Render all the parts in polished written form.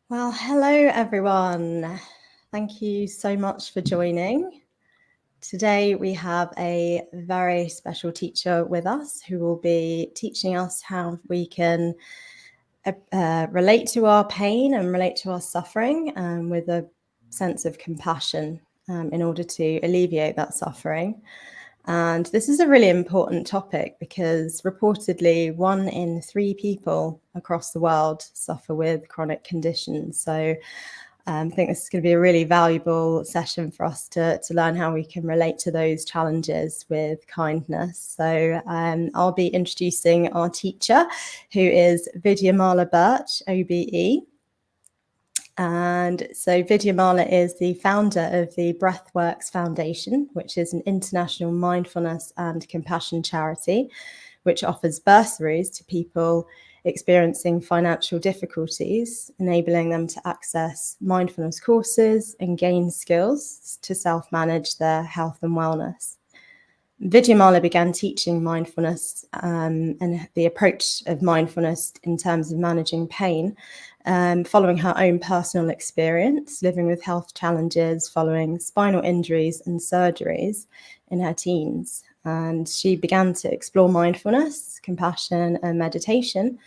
Well, hello everyone. Thank you so much for joining. Today we have a very special teacher with us who will be teaching us how we can relate to our pain and relate to our suffering with a sense of compassion in order to alleviate that suffering. And this is a really important topic because reportedly 1 in 3 people across the world suffer with chronic conditions. So I think this is going to be a really valuable session for us to learn how we can relate to those challenges with kindness. So I'll be introducing our teacher, who is Vidyamala Burch, OBE. And so Vidyamala is the founder of the Breathworks Foundation, which is an international mindfulness and compassion charity, which offers bursaries to people experiencing financial difficulties, enabling them to access mindfulness courses and gain skills to self-manage their health and wellness. Vidyamala began teaching mindfulness and the approach of mindfulness in terms of managing pain following her own personal experience living with health challenges following spinal injuries and surgeries in her teens. And she began to explore mindfulness, compassion, and meditation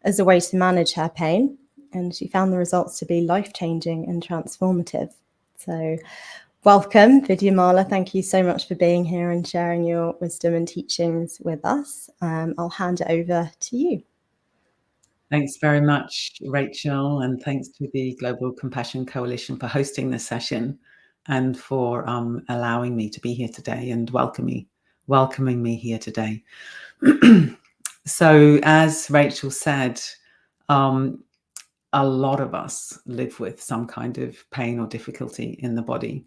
as a way to manage her pain. And she found the results to be life-changing and transformative. So welcome, Vidyamala. Thank you so much for being here and sharing your wisdom and teachings with us. I'll hand it over to you. Thanks very much, Rachel, and thanks to the Global Compassion Coalition for hosting this session and for allowing me to be here today and welcoming me here today. So, as Rachel said, a lot of us live with some kind of pain or difficulty in the body.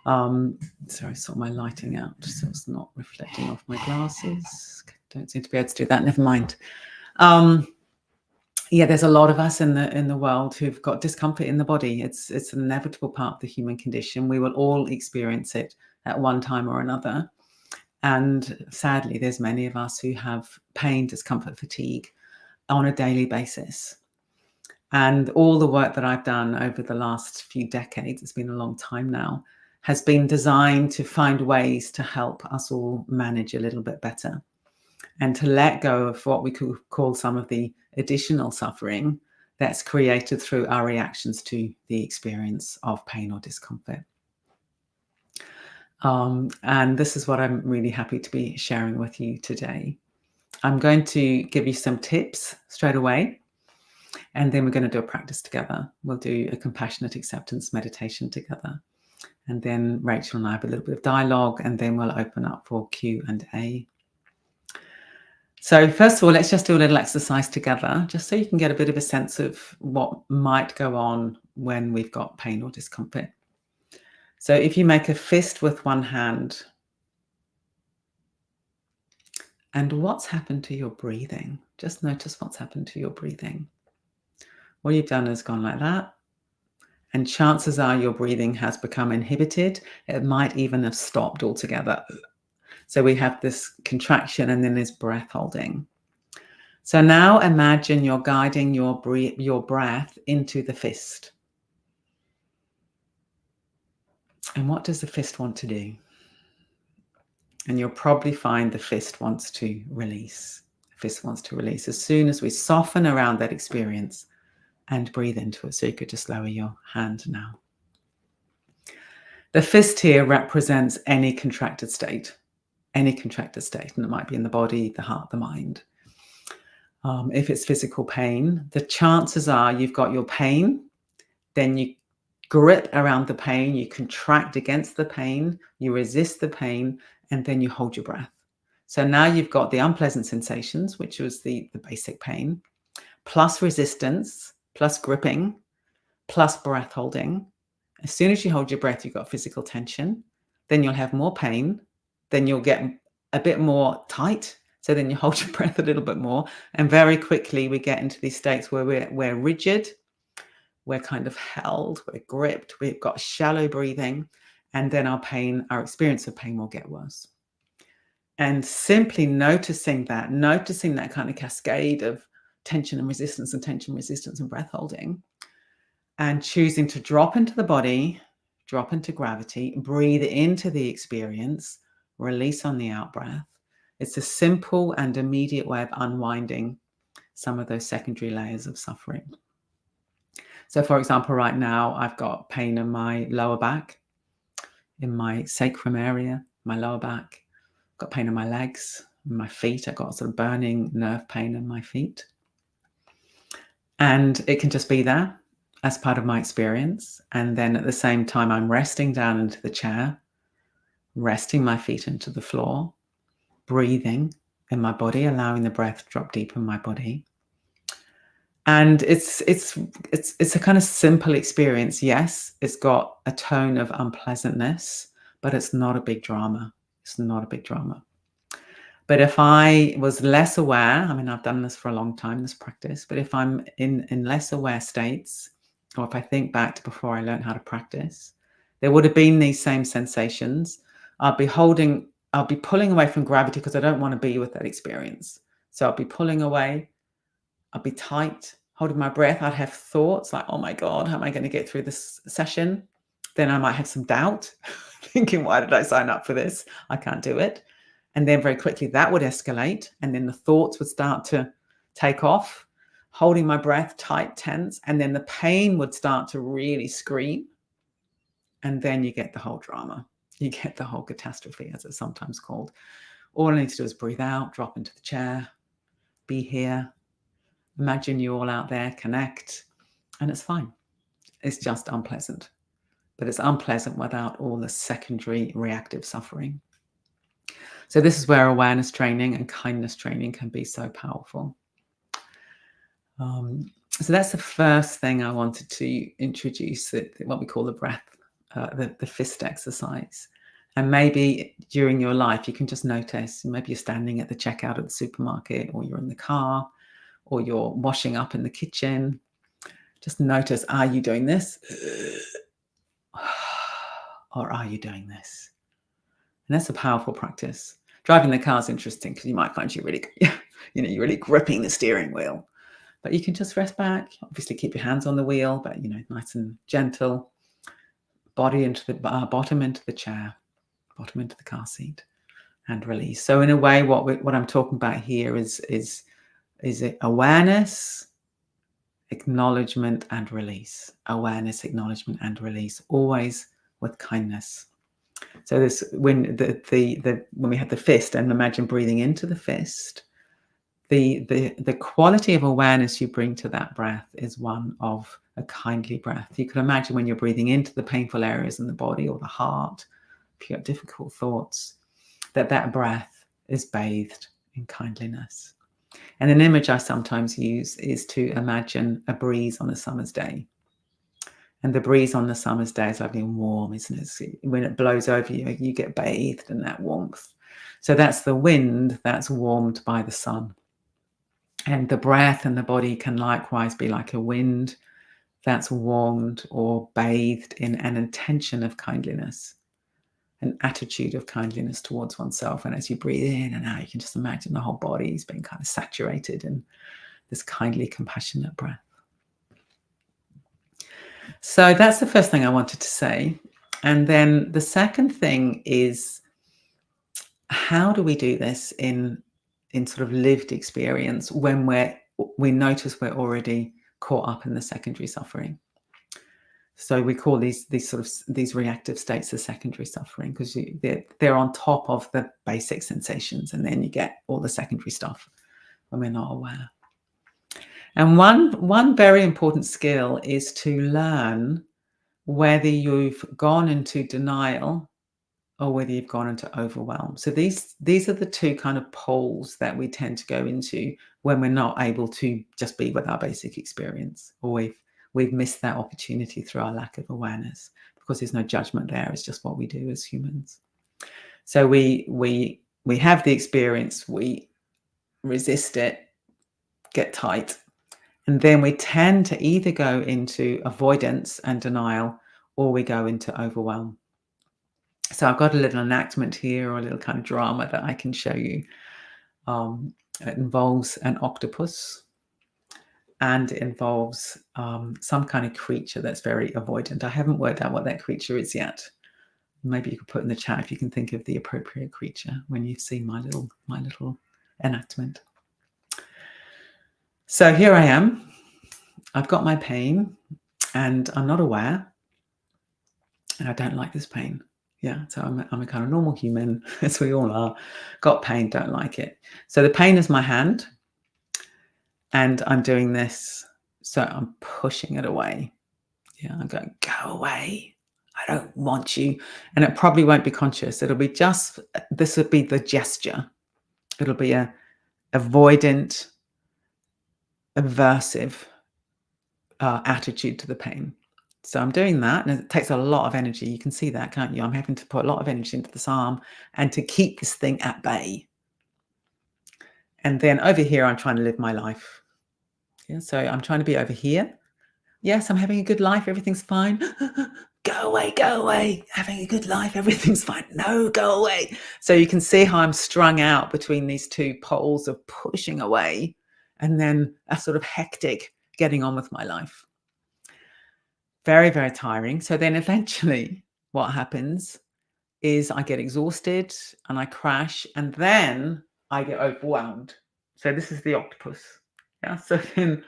Sorry, I saw my lighting out, so it's not reflecting off my glasses. Don't seem to be able to do that. Never mind. Yeah, there's a lot of us in the world who've got discomfort in the body. It's an inevitable part of the human condition. We will all experience it at one time or another. And sadly, there's many of us who have pain, discomfort, fatigue on a daily basis. And all the work that I've done over the last few decades, it's been a long time now, has been designed to find ways to help us all manage a little bit better and to let go of what we could call some of the additional suffering that's created through our reactions to the experience of pain or discomfort. And this is what I'm really happy to be sharing with you today. I'm going to give you some tips straight away, and then we're going to do a practice together. We'll do a compassionate acceptance meditation together. And then Rachel and I have a little bit of dialogue, and then we'll open up for Q&A. So first of all, let's just do a little exercise together, just so you can get a bit of a sense of what might go on when we've got pain or discomfort. So if you make a fist with one hand, and what's happened to your breathing? Just notice what's happened to your breathing. What you've done is gone like that. And chances are your breathing has become inhibited. It might even have stopped altogether. So we have this contraction and then this breath holding. So now imagine you're guiding your breath into the fist. And what does the fist want to do? And you'll probably find the fist wants to release. The fist wants to release as soon as we soften around that experience and breathe into it. So you could just lower your hand now. The fist here represents any contracted state. Any contracted state, and it might be in the body, the heart, the mind. If it's physical pain, the chances are you've got your pain, then you grip around the pain, you contract against the pain, you resist the pain, and then you hold your breath. So now you've got the unpleasant sensations, which was the basic pain, plus resistance, plus gripping, plus breath holding. As soon as you hold your breath, you've got physical tension. Then you'll have more pain. Then you'll get a bit more tight. So then you hold your breath a little bit more. And very quickly, we get into these states where we're rigid. We're kind of held. We're gripped. We've got shallow breathing. And then our experience of pain will get worse. And simply noticing that kind of cascade of tension and resistance and breath holding, and choosing to drop into the body, drop into gravity, breathe into the experience, release on the out breath. It's a simple and immediate way of unwinding some of those secondary layers of suffering. So, for example, right now I've got pain in my lower back, in my sacrum area, my lower back. I've got pain in my legs, in my feet. I've got sort of burning nerve pain in my feet. And it can just be there as part of my experience. And then at the same time, I'm resting down into the chair, resting my feet into the floor, breathing in my body, allowing the breath to drop deep in my body. And it's a kind of simple experience. Yes, it's got a tone of unpleasantness, but it's not a big drama. It's not a big drama. But if I was less aware, I mean, I've done this for a long time, this practice, but if I'm in less aware states, or if I think back to before I learned how to practice, there would have been these same sensations. I'll be pulling away from gravity because I don't want to be with that experience. So I'll be pulling away. I'll be tight, holding my breath. I'd have thoughts like, oh my God, how am I going to get through this session? Then I might have some doubt, thinking, why did I sign up for this? I can't do it. And then very quickly that would escalate. And then the thoughts would start to take off, holding my breath tight, tense. And then the pain would start to really scream. And then you get the whole drama. You get the whole catastrophe, as it's sometimes called. All I need to do is breathe out, drop into the chair, be here. Imagine you all out there, connect, and it's fine. It's just unpleasant. But it's unpleasant without all the secondary reactive suffering. So this is where awareness training and kindness training can be so powerful. So that's the first thing I wanted to introduce, what we call the breath, the fist exercise. And maybe during your life, you can just notice, maybe you're standing at the checkout at the supermarket, or you're in the car, or you're washing up in the kitchen. Just notice, are you doing this? Or are you doing this? And that's a powerful practice. Driving the car is interesting because you might find you're really gripping the steering wheel. But you can just rest back, obviously keep your hands on the wheel, but nice and gentle. Body into the bottom into the chair, bottom into the car seat, and release. So in a way, what I'm talking about here is it awareness, acknowledgement, and release. Awareness, acknowledgement, and release, always with kindness. So this, when when we have the fist, and imagine breathing into the fist, the quality of awareness you bring to that breath is one of a kindly breath. You can imagine when you're breathing into the painful areas in the body or the heart, pure difficult thoughts, that breath is bathed in kindliness. And an image I sometimes use is to imagine a breeze on a summer's day. And the breeze on the summer's day is lovely and warm, isn't it? When it blows over you, you get bathed in that warmth. So that's the wind that's warmed by the sun. And the breath and the body can likewise be like a wind that's warmed or bathed in an intention of kindliness, an attitude of kindliness towards oneself. And as you breathe in and out, you can just imagine the whole body is being kind of saturated in this kindly, compassionate breath. So that's the first thing I wanted to say. And then the second thing is, how do we do this in sort of lived experience when we notice we're already caught up in the secondary suffering? So we call these reactive states the secondary suffering, because they're on top of the basic sensations, and then you get all the secondary stuff when we're not aware. And one very important skill is to learn whether you've gone into denial or whether you've gone into overwhelm. So these are the two kind of poles that we tend to go into when we're not able to just be with our basic experience, or we've missed that opportunity through our lack of awareness, because there's no judgment there. It's just what we do as humans. So we have the experience, we resist it, get tight, and then we tend to either go into avoidance and denial, or we go into overwhelm. So I've got a little enactment here, or a little kind of drama that I can show you. It involves an octopus. and it involves some kind of creature that's very avoidant. I haven't worked out what that creature is yet. Maybe you could put in the chat if you can think of the appropriate creature when you see my little enactment. So here I am. I've got my pain and I'm not aware, and I don't like this pain. Yeah, so I'm a kind of normal human, as we all are. Got pain, don't like it. So the pain is my hand, and I'm doing this. So I'm pushing it away. Yeah, I'm going, go away. I don't want you. And it probably won't be conscious. It'll be just, this would be the gesture. It'll be a avoidant, aversive attitude to the pain. So I'm doing that, and it takes a lot of energy. You can see that, can't you? I'm having to put a lot of energy into this arm and to keep this thing at bay. And then over here, I'm trying to live my life. Yeah, so I'm trying to be over here. Yes, I'm having a good life. Everything's fine. Go away, go away. Having a good life. Everything's fine. No, go away. So you can see how I'm strung out between these two poles of pushing away and then a sort of hectic getting on with my life. Very, very tiring. So then eventually what happens is I get exhausted and I crash, and then I get overwhelmed. So this is the octopus. Yeah. So then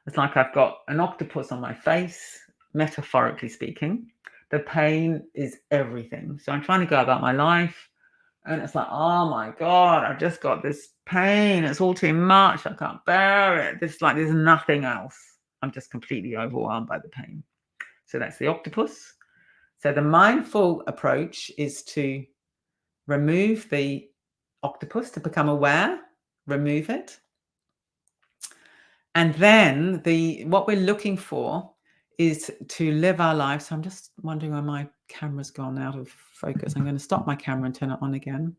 it's like I've got an octopus on my face, metaphorically speaking. The pain is everything. So I'm trying to go about my life, and it's like, oh my God, I've just got this pain. It's all too much. I can't bear it. There's nothing else. I'm just completely overwhelmed by the pain. So that's the octopus. So the mindful approach is to remove the octopus, to become aware, remove it. And then what we're looking for is to live our lives. So I'm just wondering why my camera's gone out of focus. I'm going to stop my camera and turn it on again.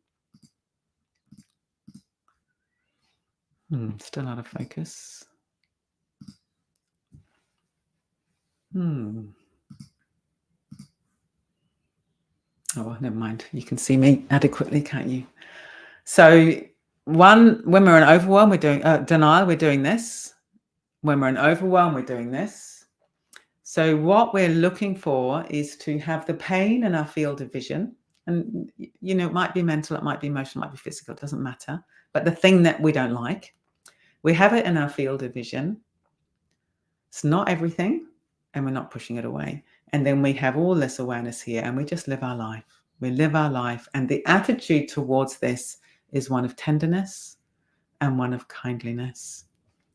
Still out of focus. Oh, well, never mind. You can see me adequately, can't you? So when we're in overwhelm, we're doing denial, we're doing this. When we're in overwhelm, we're doing this. So what we're looking for is to have the pain in our field of vision. And, you know, it might be mental, it might be emotional, it might be physical, it doesn't matter. But the thing that we don't like, we have it in our field of vision. It's not everything, and we're not pushing it away. And then we have all this awareness here, and we just live our life. We live our life. And the attitude towards this is one of tenderness and one of kindliness.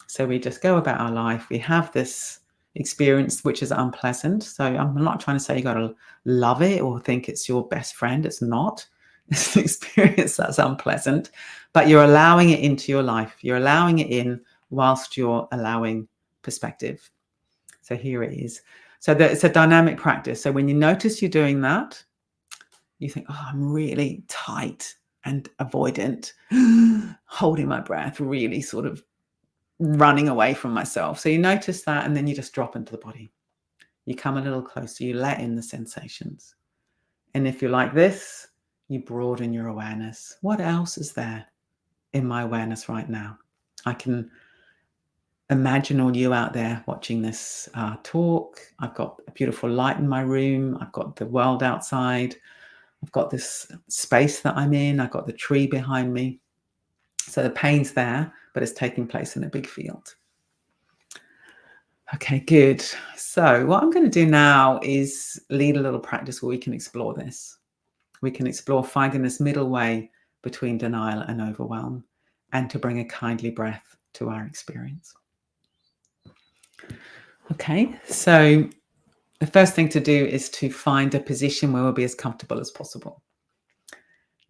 So we just go about our life. We have this experience which is unpleasant. So I'm not trying to say you got to love it or think it's your best friend. It's not. It's an experience that's unpleasant, but you're allowing it into your life. You're allowing it in whilst you're allowing perspective. So here it is. So it's a dynamic practice. So when you notice you're doing that, you think, oh, I'm really tight and avoidant, holding my breath, really sort of running away from myself. So you notice that, and then you just drop into the body. You come a little closer, you let in the sensations. And if you're like this, you broaden your awareness. What else is there in my awareness right now? I can imagine all you out there watching this talk. I've got a beautiful light in my room. I've got the world outside. I've got this space that I'm in. I've got the tree behind me. So the pain's there, but it's taking place in a big field. Okay, good. So what I'm going to do now is lead a little practice where we can explore this. We can explore finding this middle way between denial and overwhelm, and to bring a kindly breath to our experience. Okay, so the first thing to do is to find a position where we'll be as comfortable as possible.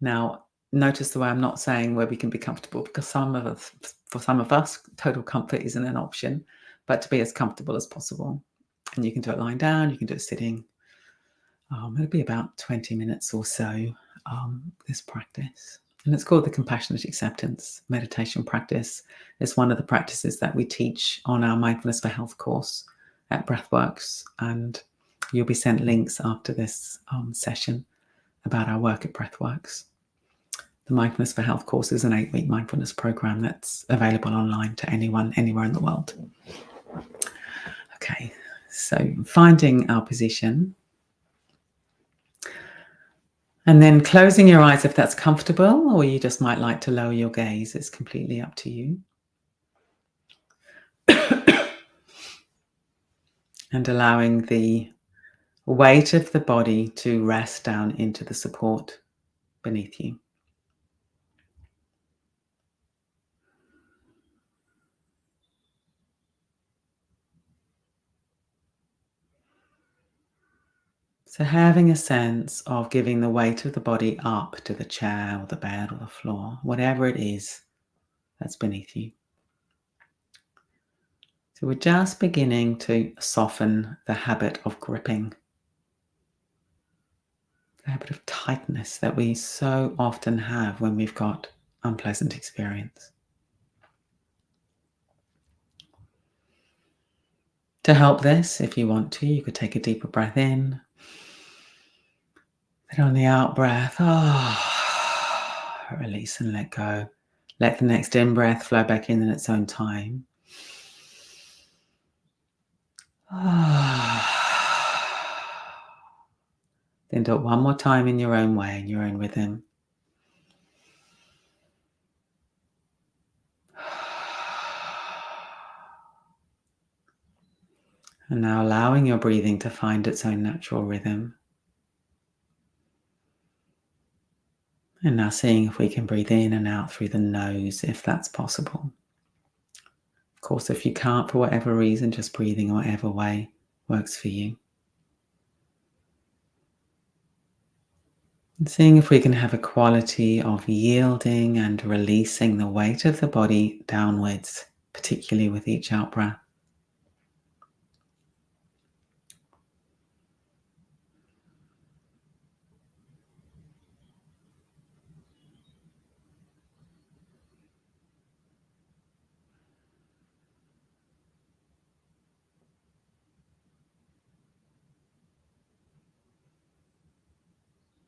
Now, notice the way I'm not saying where we can be comfortable, because for some of us, total comfort isn't an option, but to be as comfortable as possible. And you can do it lying down, you can do it sitting. It'll be about 20 minutes or so, this practice. And it's called the Compassionate Acceptance Meditation Practice. It's one of the practices that we teach on our Mindfulness for Health course at Breathworks. And you'll be sent links after this session about our work at Breathworks. The Mindfulness for Health course is an 8-week mindfulness program that's available online to anyone, anywhere in the world. Okay, so finding our position. And then closing your eyes if that's comfortable, or you just might like to lower your gaze. It's completely up to you. And allowing the weight of the body to rest down into the support beneath you. So having a sense of giving the weight of the body up to the chair or the bed or the floor, whatever it is that's beneath you. So we're just beginning to soften the habit of gripping, the habit of tightness that we so often have when we've got unpleasant experience. To help this, if you want to, you could take a deeper breath in. Then on the out breath, release and let go. Let the next in breath flow back in its own time. Then do it one more time in your own way, in your own rhythm. And now allowing your breathing to find its own natural rhythm. And now seeing if we can breathe in and out through the nose, if that's possible. Of course, if you can't for whatever reason, just breathing whatever way works for you. And seeing if we can have a quality of yielding and releasing the weight of the body downwards, particularly with each out breath.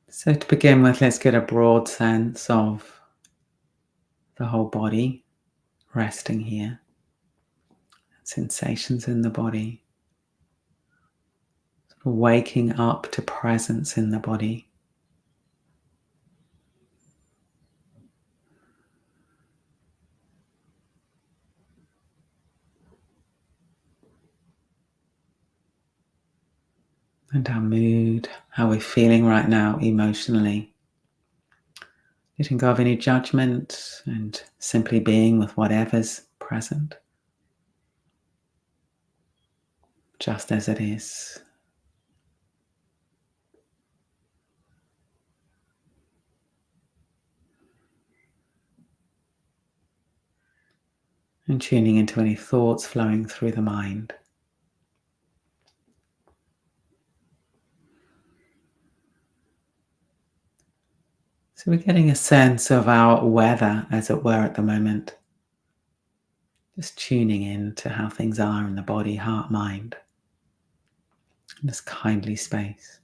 So to begin with, let's get a broad sense of the whole body resting here. Sensations in the body. Sort of waking up to presence in the body. And our mood, how we're feeling right now emotionally. Letting go of any judgment and simply being with whatever's present. Just as it is. And tuning into any thoughts flowing through the mind. So we're getting a sense of our weather, as it were, at the moment. Just tuning in to how things are in the body, heart, mind. In this kindly space.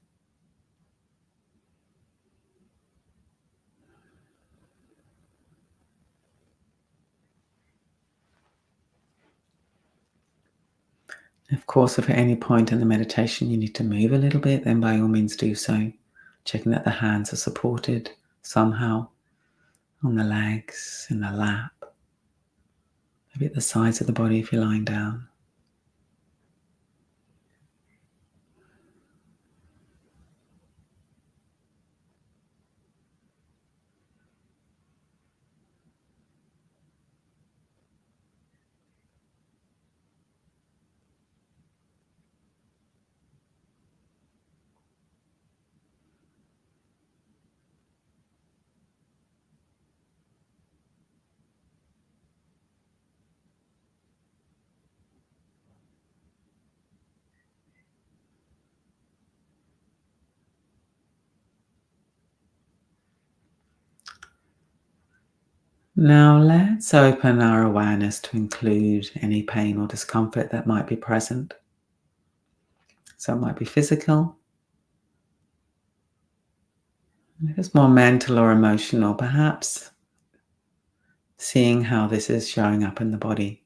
Of course, if at any point in the meditation you need to move a little bit, then by all means do so. Checking that the hands are supported somehow on the legs, in the lap, maybe at the sides of the body if you're lying down. Now let's open our awareness to include any pain or discomfort that might be present. So it might be physical, if it's more mental or emotional, perhaps seeing how this is showing up in the body.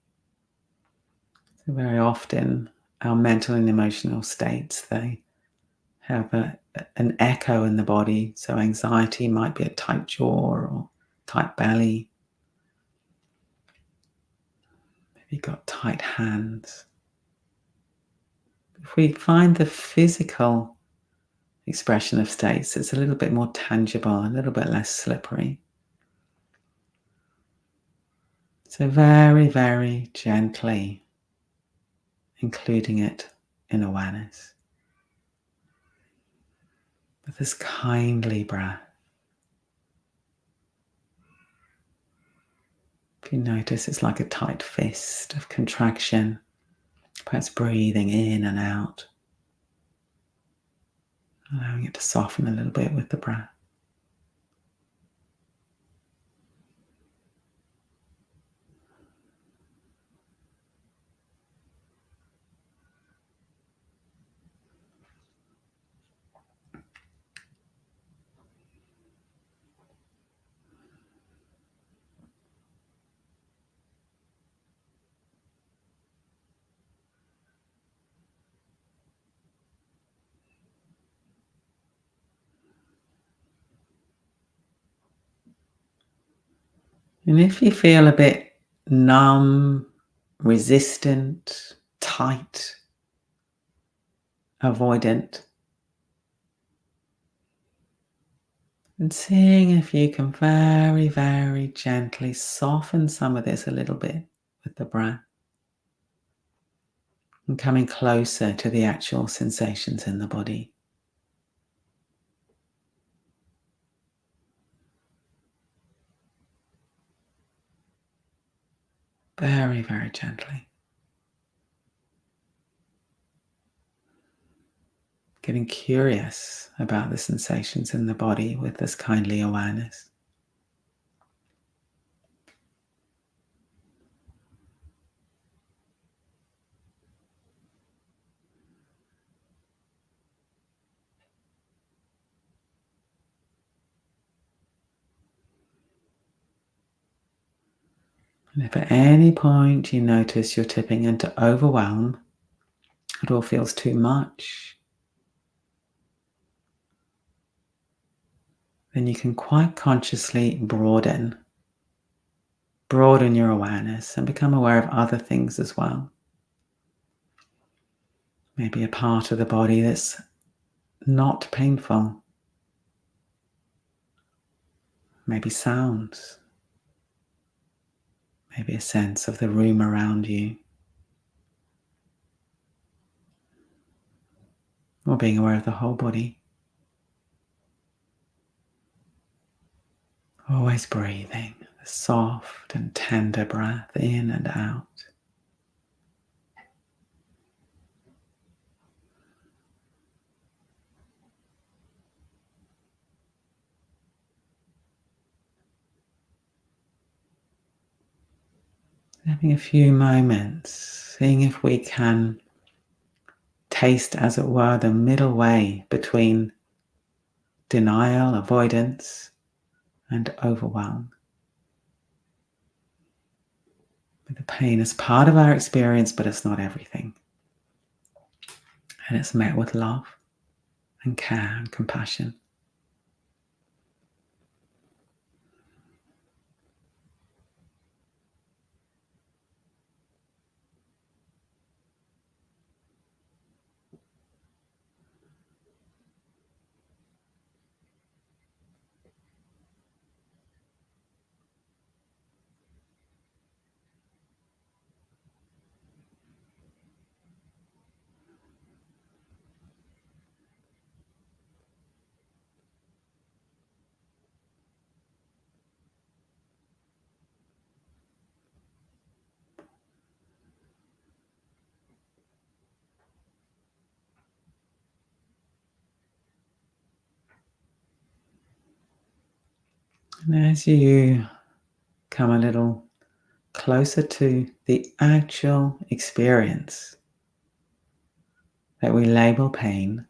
So very often our mental and emotional states. They have an echo in the body. So anxiety might be a tight jaw or tight belly. Maybe you've got tight hands. If we find the physical expression of states, it's a little bit more tangible, a little bit less slippery. So very, very gently including it in awareness with this kindly breath. If you notice, it's like a tight fist of contraction, perhaps breathing in and out, allowing it to soften a little bit with the breath. And if you feel a bit numb, resistant, tight, avoidant, and seeing if you can very, very gently soften some of this a little bit with the breath and coming closer to the actual sensations in the body. Very, very gently. Getting curious about the sensations in the body with this kindly awareness. And if at any point you notice you're tipping into overwhelm, it all feels too much, then you can quite consciously broaden your awareness and become aware of other things as well. Maybe a part of the body that's not painful. Maybe sounds. Maybe a sense of the room around you. Or being aware of the whole body. Always breathing, a soft and tender breath in and out. Having a few moments, seeing if we can taste, as it were, the middle way between denial, avoidance, and overwhelm. The pain is part of our experience, but it's not everything. And it's met with love and care and compassion. And as you come a little closer to the actual experience that we label pain,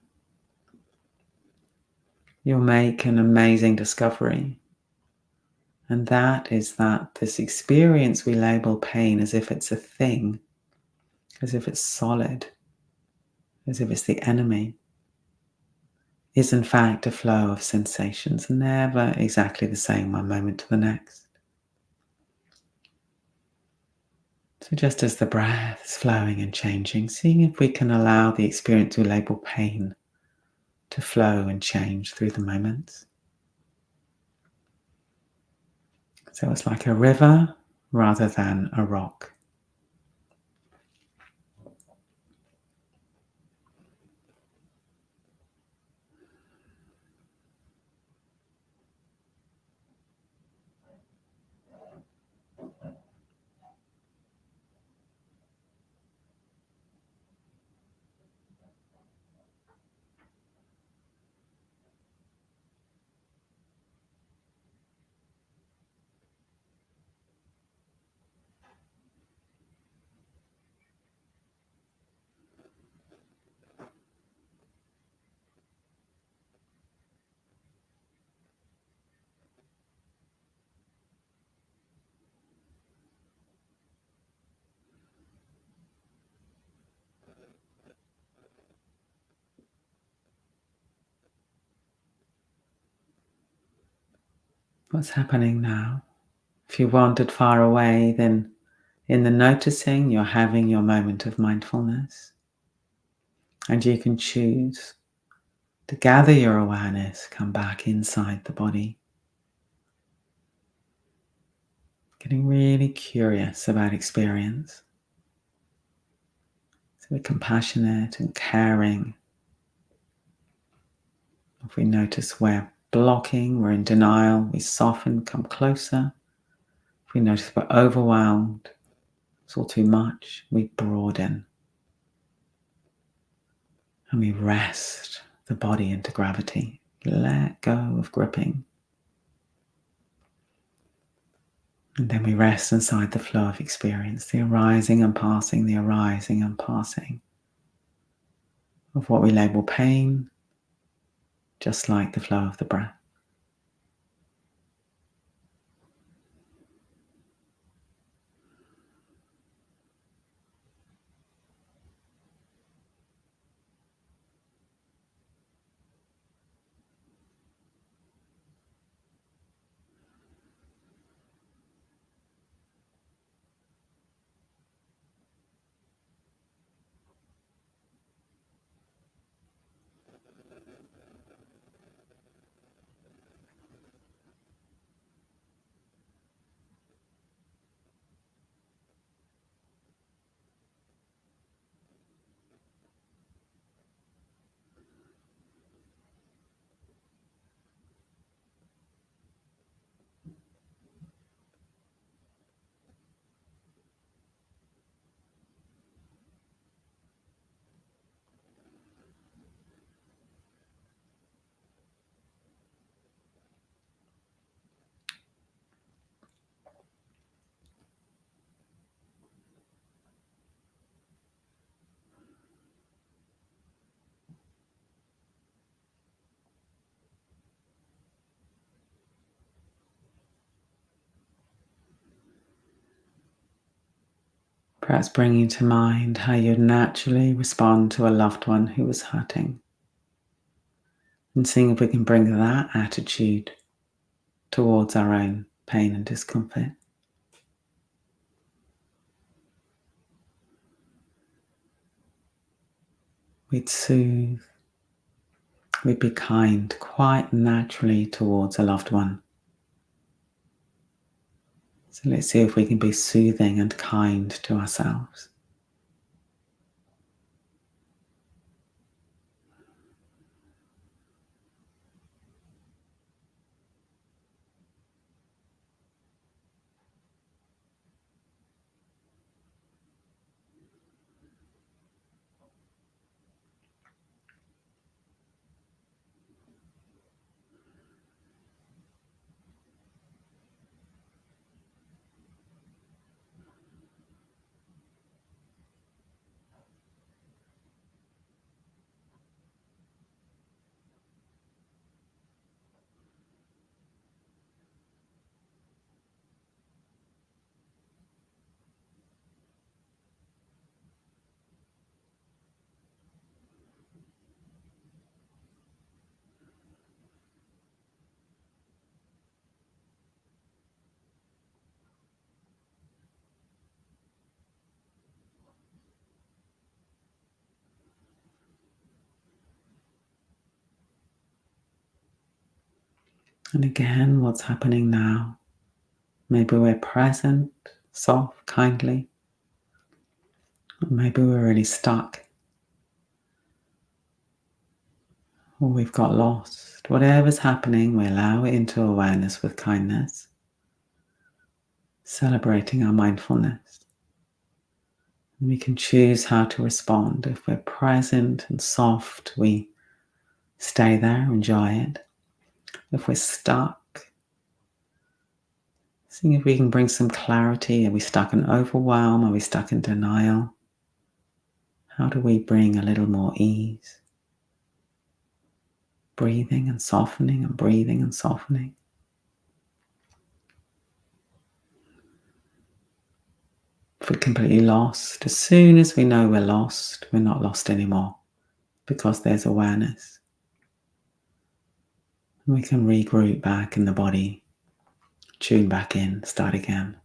you'll make an amazing discovery. And that is that this experience we label pain as if it's a thing, as if it's solid, as if it's the enemy, is in fact a flow of sensations, never exactly the same one moment to the next. So just as the breath is flowing and changing, seeing if we can allow the experience we label pain to flow and change through the moments. So it's like a river rather than a rock. What's happening now? If you wandered far away, then in the noticing, you're having your moment of mindfulness. And you can choose to gather your awareness, come back inside the body. Getting really curious about experience. So we're compassionate and caring. If we notice we're blocking, we're in denial, we soften, come closer. If we notice we're overwhelmed, it's all too much, we broaden. And we rest the body into gravity. Let go of gripping. And then we rest inside the flow of experience, the arising and passing, the arising and passing of what we label pain, just like the flow of the breath. Perhaps bringing to mind how you'd naturally respond to a loved one who was hurting. And seeing if we can bring that attitude towards our own pain and discomfort. We'd soothe, we'd be kind quite naturally towards a loved one. So let's see if we can be soothing and kind to ourselves. And again, what's happening now? Maybe we're present, soft, kindly. Or maybe we're really stuck. Or we've got lost. Whatever's happening, we allow it into awareness with kindness, celebrating our mindfulness. And we can choose how to respond. If we're present and soft, we stay there, enjoy it. If we're stuck, seeing if we can bring some clarity. Are we stuck in overwhelm? Are we stuck in denial? How do we bring a little more ease? Breathing and softening and breathing and softening. If we're completely lost, as soon as we know we're lost, we're not lost anymore because there's awareness. And we can regroup back in the body, tune back in, start again.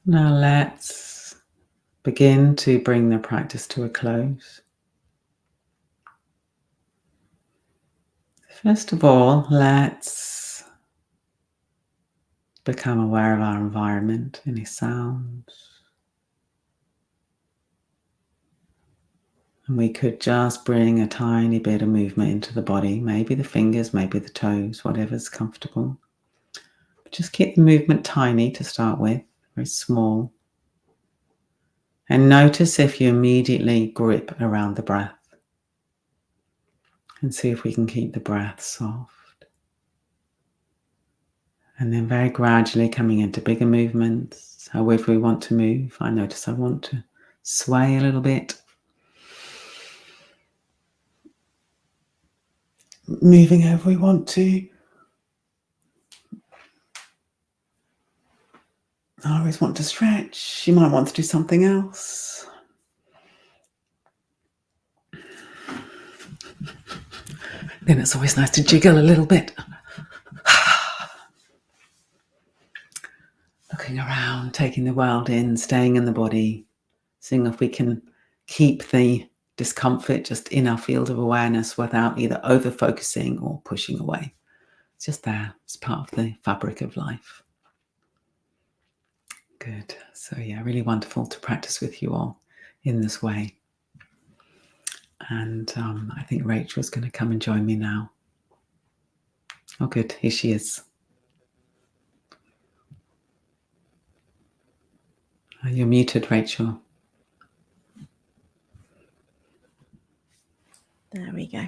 Now let's begin to bring the practice to a close. First of all, let's become aware of our environment, any sounds. And we could just bring a tiny bit of movement into the body, maybe the fingers, maybe the toes, whatever's comfortable. But just keep the movement tiny to start with, very small. And notice if you immediately grip around the breath. And see if we can keep the breath soft. And then very gradually coming into bigger movements, however we want to move. I notice I want to sway a little bit. Moving however we want to. I always want to stretch. You might want to do something else. Then it's always nice to jiggle a little bit. Looking around, taking the world in, staying in the body, seeing if we can keep the discomfort just in our field of awareness without either over-focusing or pushing away. It's just there. It's part of the fabric of life. Good. So yeah, really wonderful to practice with you all in this way. And I think Rachel's going to come and join me now. Oh, good. Here she is. You're muted, Rachel. There we go.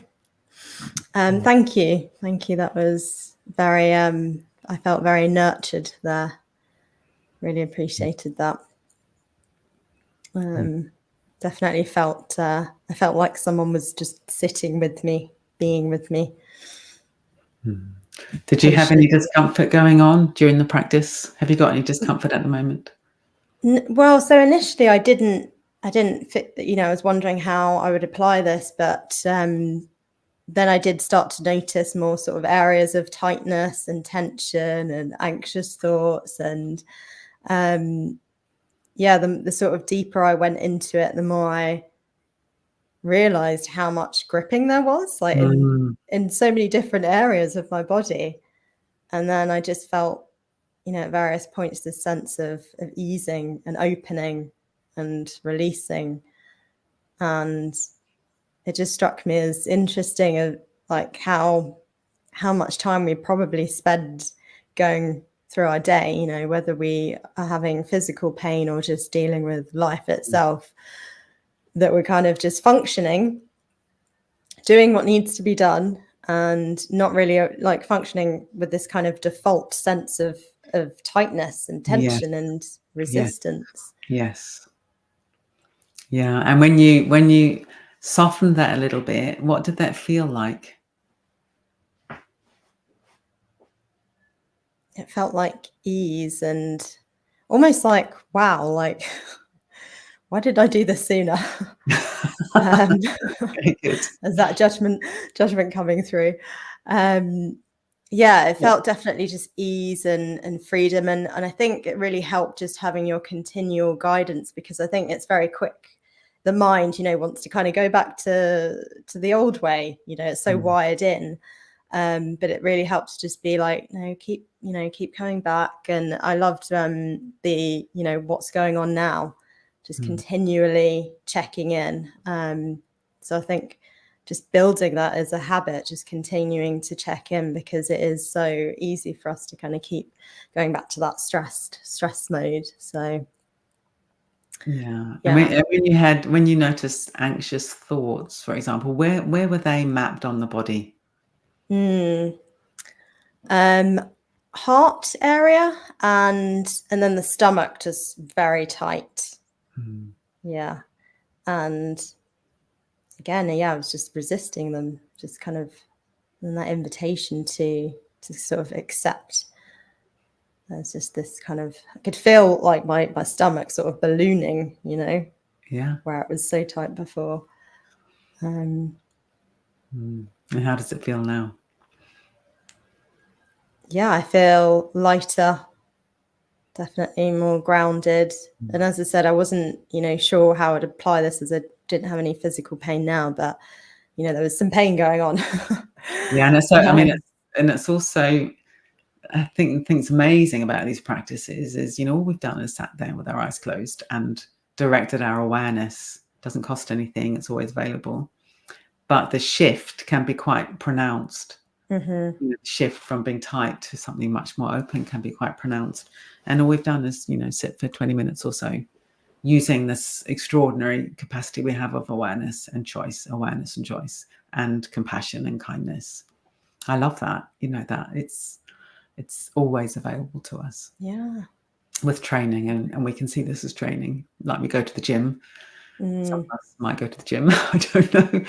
Thank you. Thank you. That was very, I felt very nurtured there. Really appreciated that. Definitely felt, I felt like someone was just sitting with me, being with me. Did you have any discomfort going on during the practice? Have you got any discomfort at the moment? Well, so initially I didn't I didn't fit, I was wondering how I would apply this, but then I did start to notice more sort of areas of tightness and tension and anxious thoughts. And the sort of deeper I went into it, the more I realized how much gripping there was, like in so many different areas of my body. And then I just felt, at various points, this sense of easing and opening and releasing. And it just struck me as interesting of like how much time we probably spend going through our day, whether we are having physical pain or just dealing with life itself, that we're kind of just functioning, doing what needs to be done, and not really like functioning with this kind of default sense of tightness and tension and resistance. Yes. Yeah. And when you softened that a little bit, what did that feel like? It felt like ease and almost like, wow, like, why did I do this sooner? Very good. As that judgment coming through. It felt definitely just ease and freedom. And I think it really helped just having your continual guidance, because I think it's very quick. The mind, wants to kind of go back to the old way, it's so wired in. But it really helps just be like, no, keep coming back. And I loved the, what's going on now, just continually checking in. So I think just building that as a habit, just continuing to check in, because it is so easy for us to kind of keep going back to that stress mode. So yeah. And when you noticed anxious thoughts, for example, where were they mapped on the body? Heart area and then the stomach just very tight. Yeah. And again, I was just resisting them, just kind of in that invitation to sort of accept. There's just this kind of, I could feel like my stomach sort of ballooning, Yeah. where it was so tight before. And how does it feel now? Yeah, I feel lighter, definitely more grounded. And as I said, I wasn't, sure how I'd apply this, as I didn't have any physical pain now, but, there was some pain going on. Yeah. And so, and it's also, I think things amazing about these practices is, all we've done is sat there with our eyes closed and directed our awareness. It doesn't cost anything. It's always available. But the shift can be quite pronounced. The shift from being tight to something much more open can be quite pronounced. And all we've done is, sit for 20 minutes or so, using this extraordinary capacity we have of awareness and choice, and compassion and kindness. I love that, that it's always available to us. Yeah. With training, and we can see this as training. Like we go to the gym. Some of us might go to the gym. I don't know.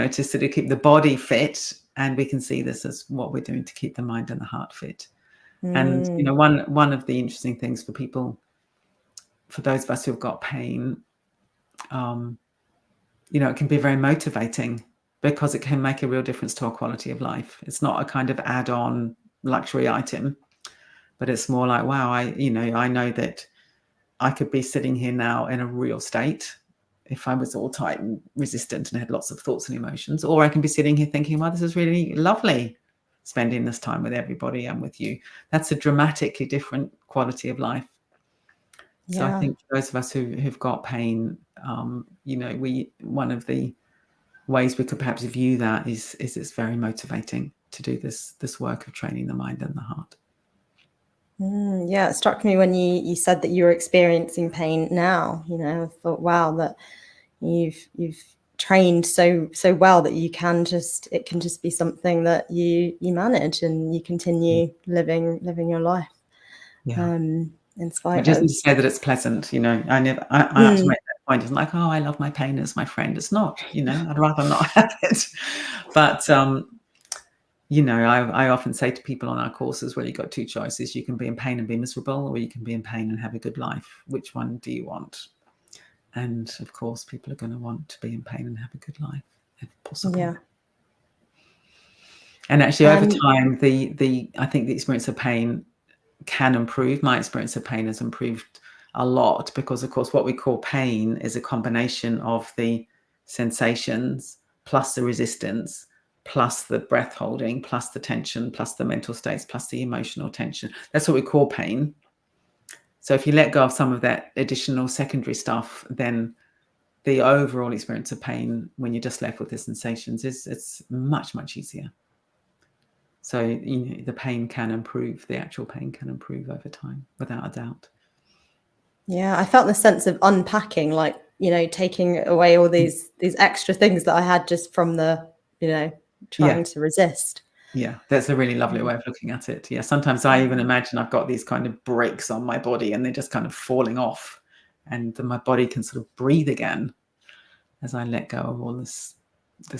To sort of keep the body fit, and we can see this as what we're doing to keep the mind and the heart fit. And one of the interesting things for people, for those of us who've got pain, it can be very motivating, because it can make a real difference to our quality of life. It's not a kind of add-on luxury item, but it's more like, wow, I know that I could be sitting here now in a real state if I was all tight and resistant and had lots of thoughts and emotions, or I can be sitting here thinking, wow, this is really lovely, spending this time with everybody and with you. That's a dramatically different quality of life. Yeah. So I think for those of us who've got pain, one of the ways we could perhaps view that is it's very motivating to do this work of training the mind and the heart. Yeah, it struck me when you said that you were experiencing pain now. I thought, wow, that you've trained so well that it can just be something that you manage and you continue living your life. Yeah. In spite It doesn't of, say that it's pleasant, I have to make that point. It's like, oh, I love my pain as my friend. It's not, I'd rather not have it. But I often say to people on our courses, well, you've got two choices. You can be in pain and be miserable, or you can be in pain and have a good life. Which one do you want? And of course, people are going to want to be in pain and have a good life if possible. Yeah. And actually, over time, I think the experience of pain can improve. My experience of pain has improved a lot because, of course, what we call pain is a combination of the sensations plus the resistance plus the breath holding plus the tension plus the mental states plus the emotional tension. That's what we call pain. So if you let go of some of that additional secondary stuff, then the overall experience of pain, when you're just left with the sensations, it's much, much easier. So the pain can improve, the actual pain can improve over time, without a doubt. Yeah, I felt the sense of unpacking, like, taking away all these extra things that I had just from the, trying to resist. Yeah, that's a really lovely way of looking at it. Yeah, sometimes I even imagine I've got these kind of brakes on my body and they're just kind of falling off, and then my body can sort of breathe again as I let go of all this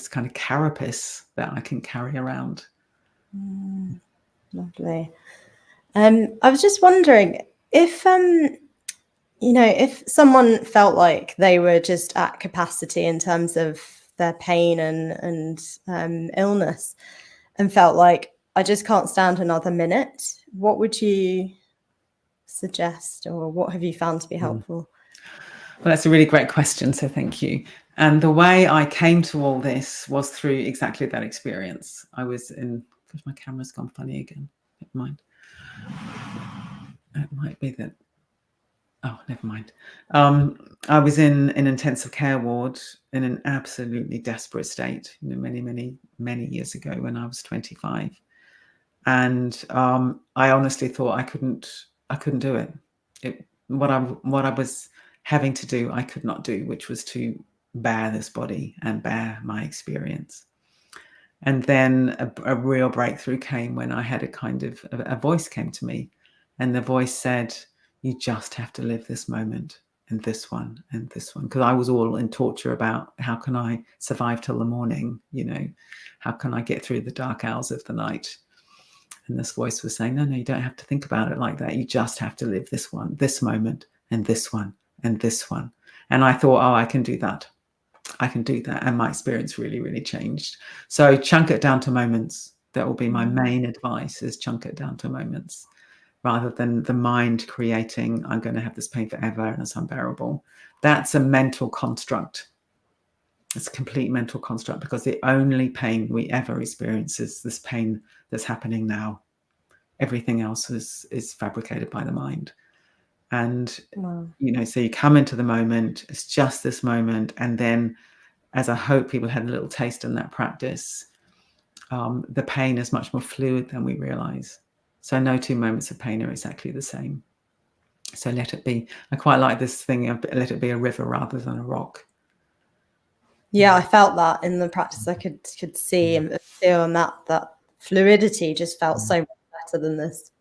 kind of carapace that I can carry around. Lovely. I was just wondering if if someone felt like they were just at capacity in terms of their pain and illness, and felt like, I just can't stand another minute, what would you suggest, or what have you found to be helpful? Well, that's a really great question, so thank you. And the way I came to all this was through exactly that experience. I was in, gosh, my camera's gone funny again. Never mind. It might be that. Oh, never mind. I was in an intensive care ward in an absolutely desperate state, many, many, many years ago when I was 25. And I honestly thought I couldn't do it. What I was having to do, I could not do, which was to bear this body and bear my experience. And then a real breakthrough came when I had a voice came to me, and the voice said, you just have to live this moment and this one and this one. Because I was all in torture about how can I survive till the morning, how can I get through the dark hours of the night? And this voice was saying, no, you don't have to think about it like that. You just have to live this one, this moment, and this one, and this one. And I thought, I can do that. I can do that. And my experience really, really changed. So chunk it down to moments. That will be my main advice, is chunk it down to moments, rather than the mind creating, I'm going to have this pain forever and it's unbearable. That's a mental construct. It's a complete mental construct, because the only pain we ever experience is this pain that's happening now. Everything else is fabricated by the mind. And, Wow. So you come into the moment, it's just this moment. And then, as I hope people had a little taste in that practice, the pain is much more fluid than we realize. So no two moments of pain are exactly the same. So let it be. I quite like this thing of let it be a river rather than a rock. Yeah, I felt that in the practice. I could see and feel, and that fluidity just felt so much better than this,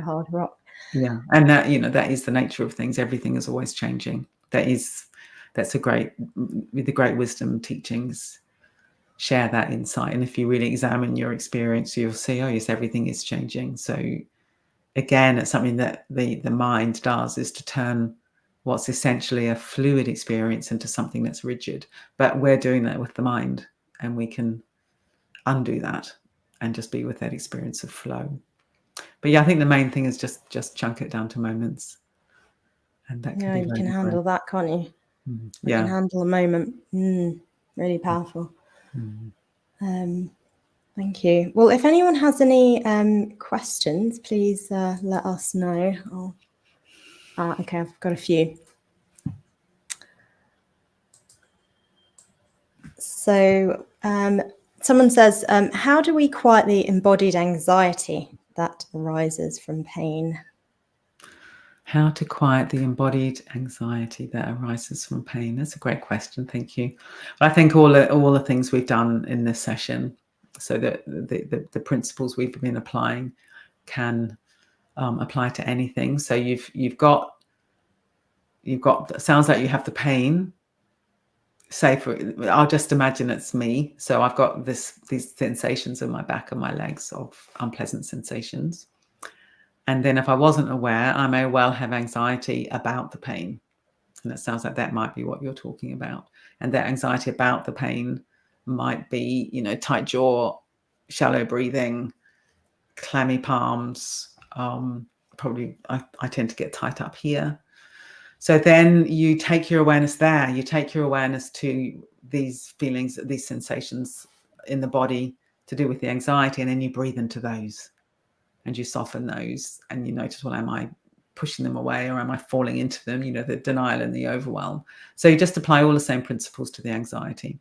hard rock. Yeah, and that is the nature of things. Everything is always changing. That's the great wisdom teachings share that insight. And if you really examine your experience, you'll see, oh yes, everything is changing. So again, it's something that the mind does, is to turn what's essentially a fluid experience into something that's rigid. But we're doing that with the mind, and we can undo that and just be with that experience of flow. But yeah, I think the main thing is just chunk it down to moments, and that can be you can handle that, can't you? You can handle a moment. Really powerful. Thank you. Well, if anyone has any questions, please let us know. Okay, I've got a few. So someone says, how do we quiet the embodied anxiety that arises from pain? How to quiet the embodied anxiety that arises from pain? That's a great question. Thank you. I think all the things we've done in this session, so that the principles we've been applying can apply to anything. So you've got. It sounds like you have the pain. I'll just imagine it's me. So I've got these sensations in my back and my legs of unpleasant sensations. And then if I wasn't aware, I may well have anxiety about the pain. And it sounds like that might be what you're talking about. And that anxiety about the pain might be, you know, tight jaw, shallow breathing, clammy palms. Probably I tend to get tight up here. So then you take your awareness there. You take your awareness to these feelings, these sensations in the body to do with the anxiety, and then you breathe into those and you soften those, and you notice, well, am I pushing them away or am I falling into them? You know, the denial and the overwhelm. So you just apply all the same principles to the anxiety.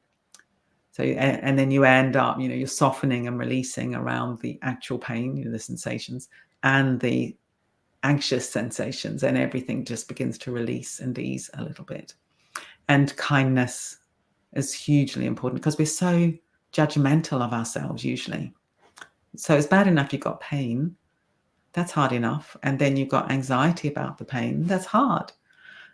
So, and then you end up, you know, you're softening and releasing around the actual pain, you know, the sensations and the anxious sensations, and everything just begins to release and ease a little bit. And kindness is hugely important because we're so judgmental of ourselves usually. So it's bad enough you've got pain. That's hard enough. And then you've got anxiety about the pain. That's hard.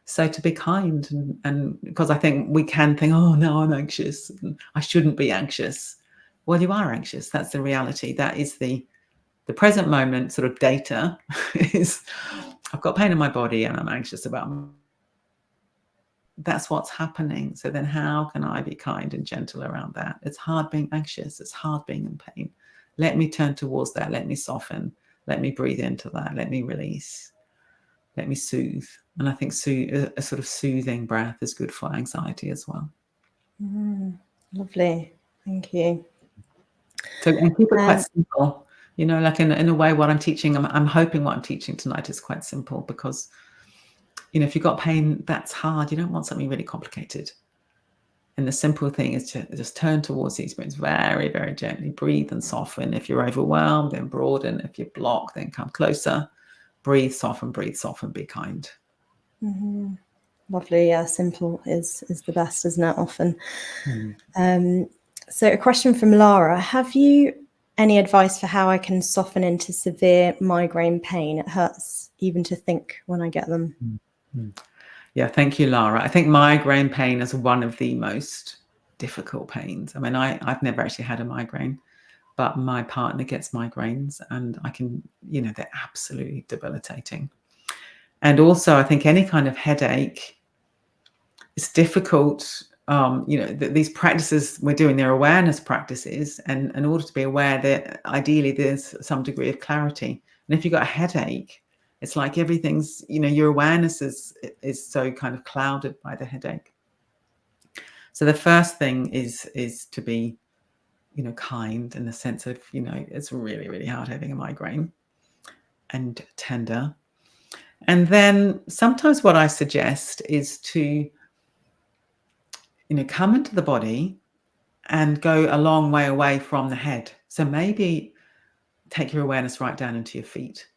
So to be kind, and because I think we can think, oh, no, I'm anxious. I shouldn't be anxious. Well, you are anxious. That's the reality. That is the present moment sort of data is I've got pain in my body and I'm anxious about that's what's happening. So then how can I be kind and gentle around that? It's hard being anxious. It's hard being in pain. Let me turn towards that. Let me soften. Let me breathe into that. Let me release. Let me soothe. And I think a sort of soothing breath is good for anxiety as well. Lovely. Thank you. So, and keep it quite simple. You know, like in a way, what I'm teaching, I'm hoping what I'm teaching tonight is quite simple because, you know, if you've got pain, that's hard. You don't want something really complicated. And the simple thing is to just turn towards the experience very, very gently. Breathe and soften. If you're overwhelmed, then broaden. If you're blocked, then come closer. Breathe, soften, be kind. Mm-hmm. Lovely. Yeah, simple is the best, isn't it? Often. So a question from Lara. Have you any advice for how I can soften into severe migraine pain? It hurts even to think when I get them. Yeah, thank you, Lara. I think migraine pain is one of the most difficult pains. I mean, I've never actually had a migraine, but my partner gets migraines and I can, you know, they're absolutely debilitating. And also, I think any kind of headache is difficult. You know, these practices we're doing, they're awareness practices. And in order to be aware that ideally there's some degree of clarity. And if you've got a headache, it's like everything's, you know, your awareness is so kind of clouded by the headache. So the first thing is to be, you know, kind in the sense of, you know, it's really, really hard having a migraine, and tender. And then sometimes what I suggest is to, you know, come into the body and go a long way away from the head. So maybe take your awareness right down into your feet.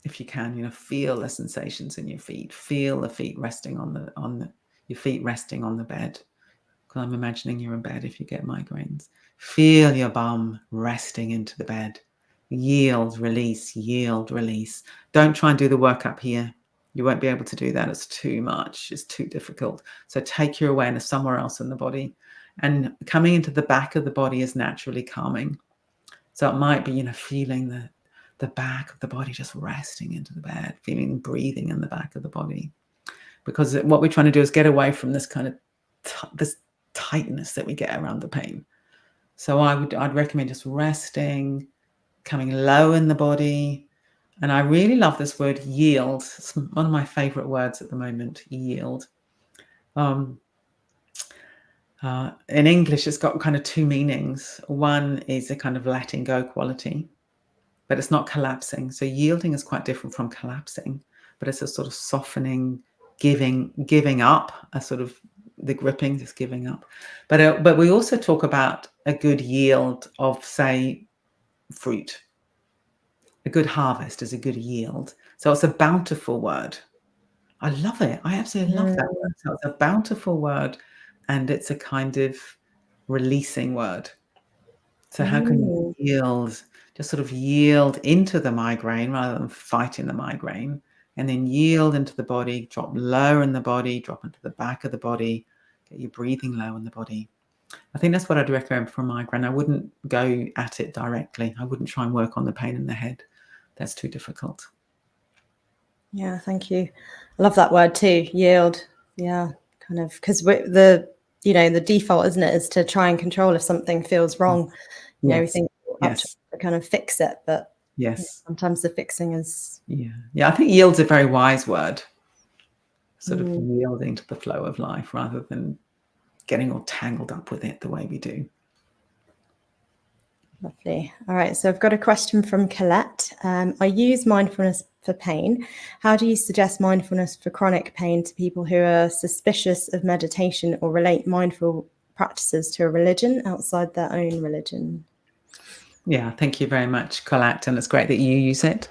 If you can, you know, feel the sensations in your feet. Feel the feet resting on your feet resting on the bed. Because I'm imagining you're in bed if you get migraines. Feel your bum resting into the bed. Yield, release, yield, release. Don't try and do the work up here. You won't be able to do that. It's too much. It's too difficult. So take your awareness somewhere else in the body. And coming into the back of the body is naturally calming. So it might be, you know, feeling the back of the body just resting into the bed, feeling breathing in the back of the body. Because what we're trying to do is get away from this kind of this tightness that we get around the pain. So I'd recommend just resting, coming low in the body. And I really love this word yield. It's one of my favorite words at the moment, yield. In English, it's got kind of two meanings. One is a kind of letting go quality, but it's not collapsing. So yielding is quite different from collapsing, but it's a sort of softening, giving up, a sort of the gripping, just giving up. But we also talk about a good yield of, say, fruit. A good harvest is a good yield. So it's a bountiful word. I love it. I absolutely love that word. So it's a bountiful word, and it's a kind of releasing word. So how can you yield, just sort of yield into the migraine rather than fighting the migraine, and then yield into the body, drop low in the body, drop into the back of the body, get you breathing low in the body. I think that's what I'd recommend for a migraine. I wouldn't go at it directly. I wouldn't try and work on the pain in the head. That's too difficult. Yeah, thank you. I love that word too, yield. Yeah, kind of, because the default, isn't it, is to try and control if something feels wrong. We Yes. think up to kind of fix it, but Yes. sometimes the fixing is. Yeah. I think yield's a very wise word. Sort of yielding to the flow of life rather than getting all tangled up with it the way we do. Lovely. All right. So I've got a question from Colette. I use mindfulness for pain. How do you suggest mindfulness for chronic pain to people who are suspicious of meditation or relate mindful practices to a religion outside their own religion? Yeah, thank you very much, Colette. And it's great that you use it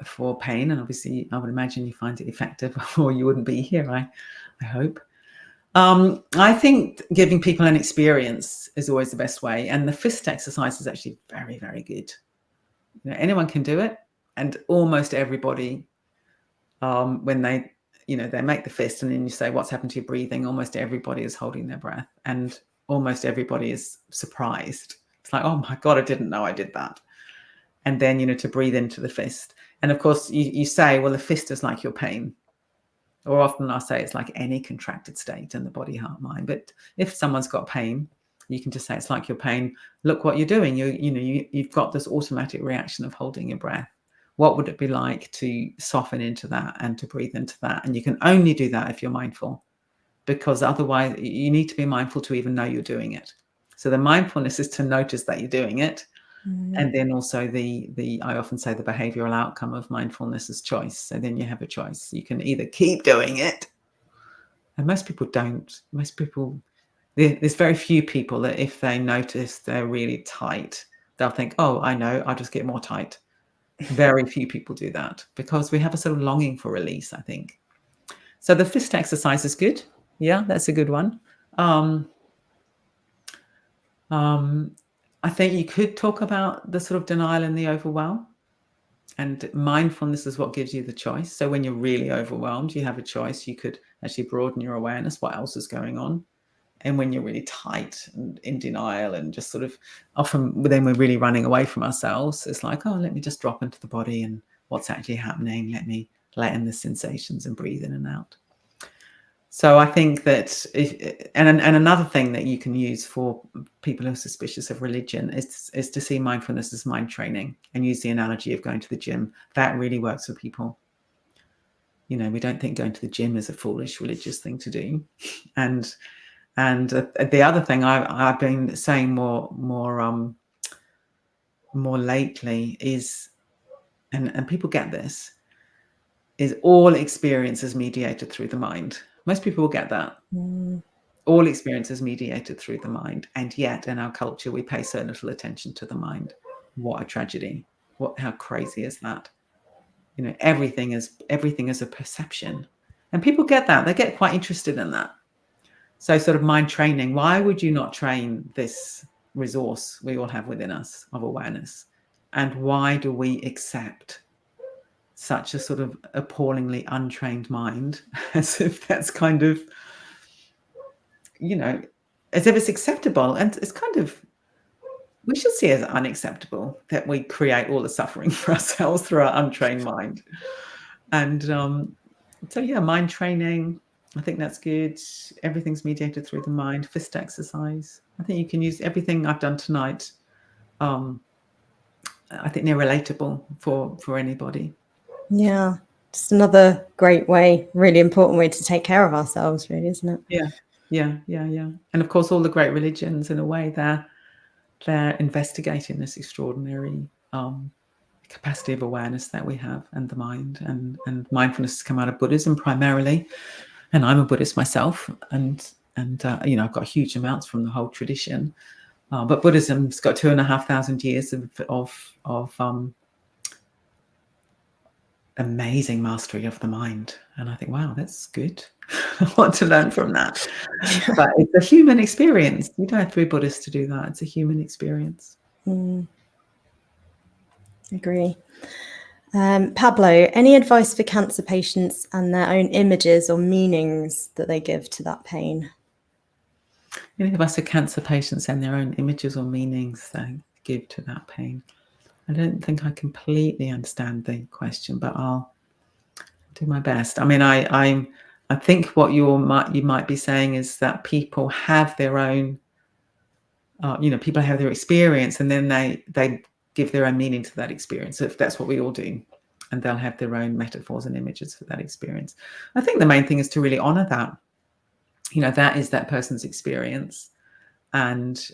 for pain. And obviously, I would imagine you find it effective or you wouldn't be here, I hope. I think giving people an experience is always the best way. And the fist exercise is actually very, very good. Anyone can do it. And almost everybody, when they make the fist and then you say, what's happened to your breathing? Almost everybody is holding their breath and almost everybody is surprised. It's like, oh my God, I didn't know I did that. And then, to breathe into the fist. And of course, you say, well, the fist is like your pain. Or often I say it's like any contracted state in the body, heart, mind. But if someone's got pain, you can just say it's like your pain. Look what you're doing. You've got this automatic reaction of holding your breath. What would it be like to soften into that and to breathe into that? And you can only do that if you're mindful, because otherwise you need to be mindful to even know you're doing it. So the mindfulness is to notice that you're doing it. And then also I often say the behavioral outcome of mindfulness is choice. So then you have a choice. You can either keep doing it, and most people don't. There's very few people that if they notice they're really tight, they'll think, oh, I know, I'll just get more tight. Very few people do that because we have a sort of longing for release, I think. So the fist exercise is good. Yeah, that's a good one. I think you could talk about the sort of denial and the overwhelm. And mindfulness is what gives you the choice. So when you're really overwhelmed, you have a choice. You could actually broaden your awareness. What else is going on? And when you're really tight and in denial and just sort of often then we're really running away from ourselves, it's like, oh, let me just drop into the body and what's actually happening. Let me let in the sensations and breathe in and out. So I think that and another thing that you can use for people who are suspicious of religion is to see mindfulness as mind training and use the analogy of going to the gym. That really works for people. We don't think going to the gym is a foolish religious thing to do. And the other thing I've been saying more lately is, and people get this, is all experience is mediated through the mind. Most people will get that. All experience is mediated through the mind. And yet in our culture, we pay so little attention to the mind. What a tragedy. How crazy is that? Everything is a perception. And people get that. They get quite interested in that. So sort of mind training. Why would you not train this resource we all have within us of awareness? And why do we accept such a sort of appallingly untrained mind as if that's kind of, as if it's acceptable? And it's kind of, we should see it as unacceptable that we create all the suffering for ourselves through our untrained mind. And so, yeah, mind training, I think that's good. Everything's mediated through the mind. Fist exercise. I think you can use everything I've done tonight. I think they're relatable for anybody. Yeah, just another great way, really important way to take care of ourselves, really, isn't it? Yeah. And of course, all the great religions, in a way, they're investigating this extraordinary capacity of awareness that we have and the mind, and mindfulness has come out of Buddhism primarily. And I'm a Buddhist myself, and I've got huge amounts from the whole tradition. But Buddhism's got 2,500 years of amazing mastery of the mind. And I think, wow, that's good. I want to learn from that. But it's a human experience. You don't have to be Buddhist to do that. It's a human experience. Agree. Pablo, any advice for cancer patients and their own images or meanings that they give to that pain? Any advice for cancer patients and their own images or meanings they give to that pain? I don't think I completely understand the question, but I'll do my best. I mean, I think what you might be saying is that people have their own, people have their experience, and then they give their own meaning to that experience. If that's what we all do, and they'll have their own metaphors and images for that experience. I think the main thing is to really honor that. That is that person's experience, and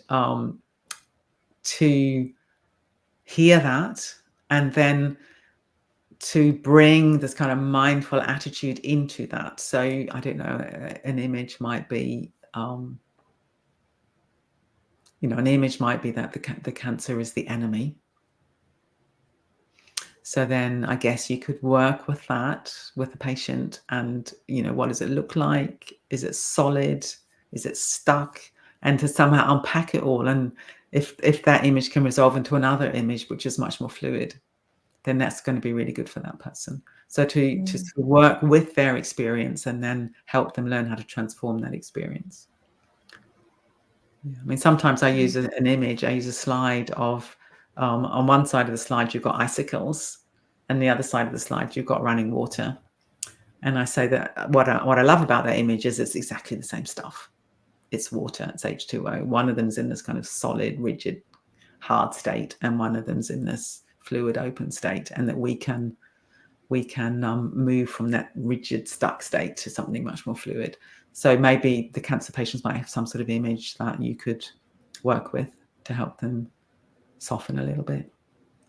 to hear that, and then to bring this kind of mindful attitude into that. So I don't know, an image might be, an image might be that the cancer is the enemy. So then I guess you could work with that with the patient, and what does it look like? Is it solid? Is it stuck? And to somehow unpack it all. And if that image can resolve into another image which is much more fluid, then that's going to be really good for that person. So to work with their experience and then help them learn how to transform that experience. Yeah. I mean, sometimes I use an image. I use a slide of, on one side of the slide, you've got icicles, and the other side of the slide, you've got running water. And I say that what I love about that image is it's exactly the same stuff. It's water, it's H2O. One of them's in this kind of solid, rigid, hard state, and one of them's in this fluid, open state, and that we can move from that rigid, stuck state to something much more fluid. So maybe the cancer patients might have some sort of image that you could work with to help them soften a little bit.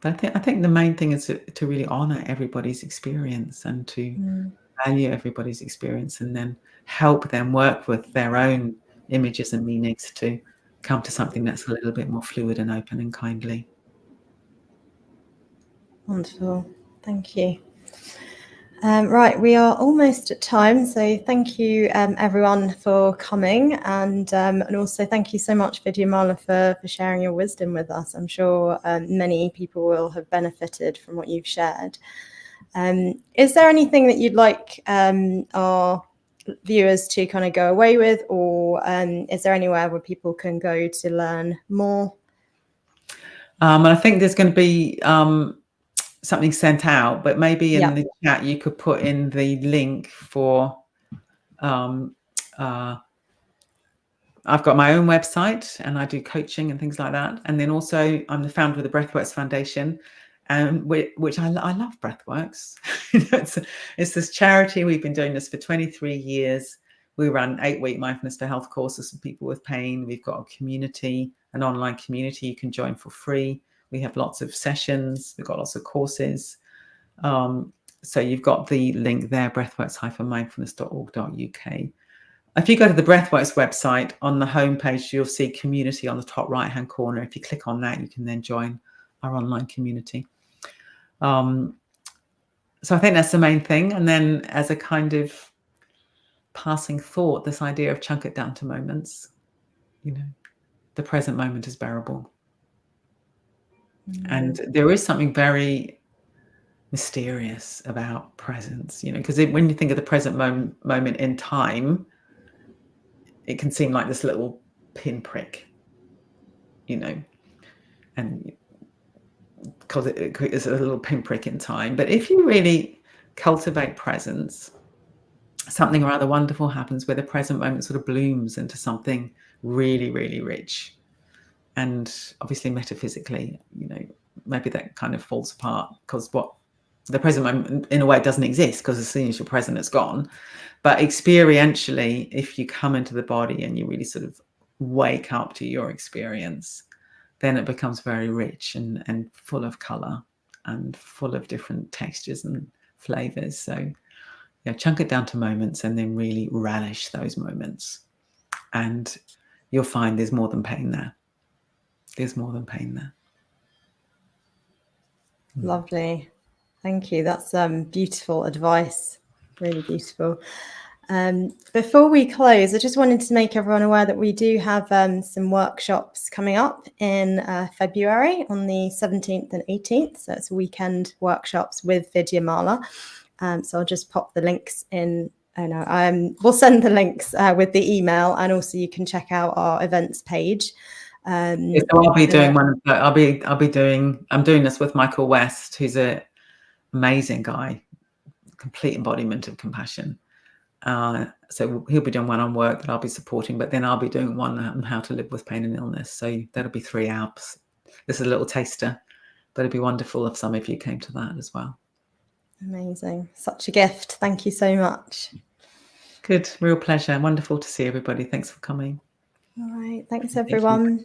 But I think the main thing is to really honor everybody's experience, and to value everybody's experience, and then help them work with their own images and meanings to come to something that's a little bit more fluid and open and kindly. Wonderful. Thank you. Right, we are almost at time, so thank you everyone for coming, and also thank you so much, Vidyamala, for sharing your wisdom with us. I'm sure many people will have benefited from what you've shared. Is there anything that you'd like our viewers to kind of go away with, or is there anywhere where people can go to learn more? I think there's going to be something sent out, but maybe in the chat you could put in the link for I've got my own website, and I do coaching and things like that. And then also I'm the founder of the Breathworks Foundation, which I love Breathworks. It's this charity. We've been doing this for 23 years. We run 8-week mindfulness for health courses for people with pain. We've got a community, an online community you can join for free. We have lots of sessions. We've got lots of courses. So you've got the link there, breathworks-mindfulness.org.uk. If you go to the Breathworks website, on the homepage, you'll see community on the top right-hand corner. If you click on that, you can then join our online community. So I think that's the main thing. And then as a kind of passing thought, this idea of chunk it down to moments. The present moment is bearable. And there is something very mysterious about presence, because when you think of the present moment in time, it can seem like this little pinprick, and because it's a little pinprick in time. But if you really cultivate presence, something rather wonderful happens, where the present moment sort of blooms into something really, really rich. And obviously metaphysically, maybe that kind of falls apart, because the present moment in a way doesn't exist, because as soon as you're present, it's gone. But experientially, if you come into the body and you really sort of wake up to your experience, then it becomes very rich and full of color and full of different textures and flavors. So chunk it down to moments, and then really relish those moments. And you'll find there's more than pain there. There's more than pain there. Lovely. Thank you. That's beautiful advice. Really beautiful. Before we close, I just wanted to make everyone aware that we do have some workshops coming up in February on the 17th and 18th. So it's weekend workshops with Vidyamala. So I'll just pop the links in. We'll send the links with the email, and also you can check out our events page. So I'll be doing one of the, I'm doing this with Michael West, who's an amazing guy, complete embodiment of compassion. So he'll be doing one on work that I'll be supporting, but then I'll be doing one on how to live with pain and illness. So that'll be 3 hours. This is a little taster, but it'd be wonderful if some of you came to that as well. Amazing. Such a gift. Thank you so much. Good. Real pleasure. Wonderful to see everybody. Thanks for coming. All right. Thanks, everyone.